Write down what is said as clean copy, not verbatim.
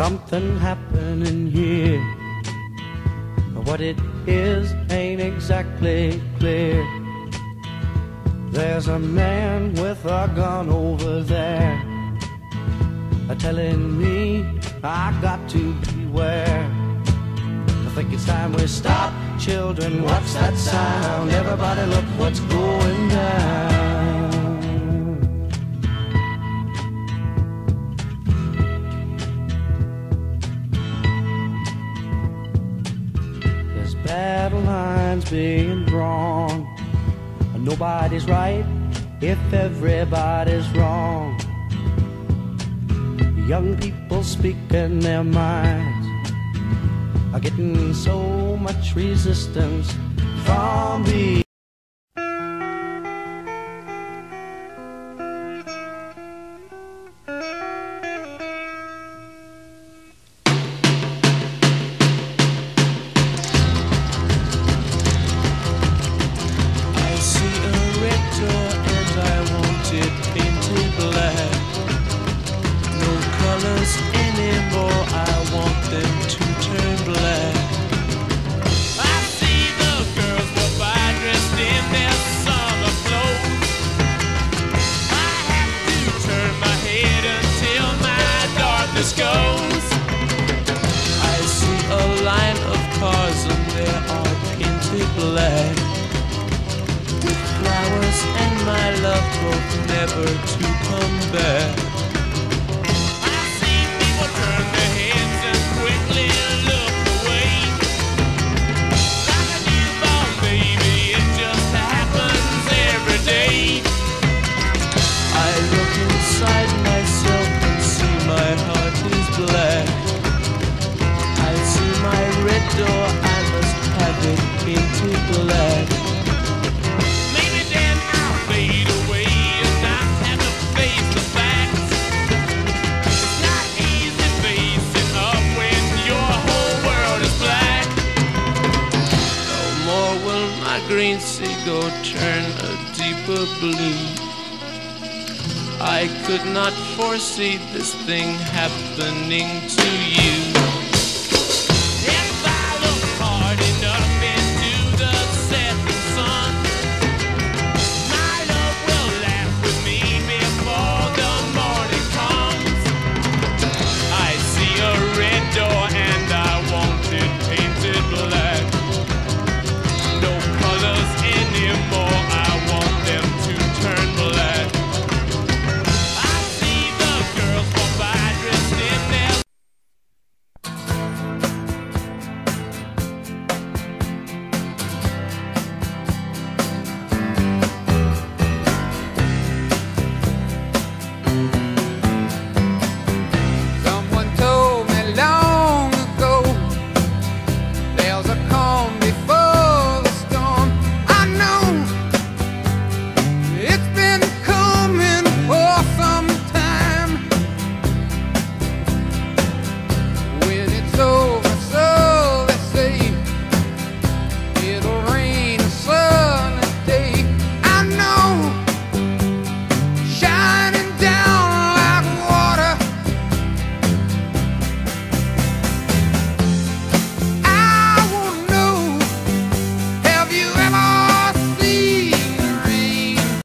something happening here. What it is ain't exactly clear. There's a man with a gun over there, telling me I got to beware. I think it's time we stop. Children, what's that sound? Everybody look what's going down. There's battle lines being drawn. Nobody's right if everybody's wrong. Young people speaking their minds are getting so much resistance from the anymore, I want them to turn black. I see the girls go by dressed in their summer clothes. I have to turn my head until my darkness goes. I see a line of cars and they are painted black, with flowers and my love both never to come back. Inside myself and see my heart is black. I see my red door, I must have it painted black. Maybe then I'll fade away and not have to face the facts. It's not easy facing up when your whole world is black. No more will my green seagull turn a deeper blue. I could not foresee this thing happening to you.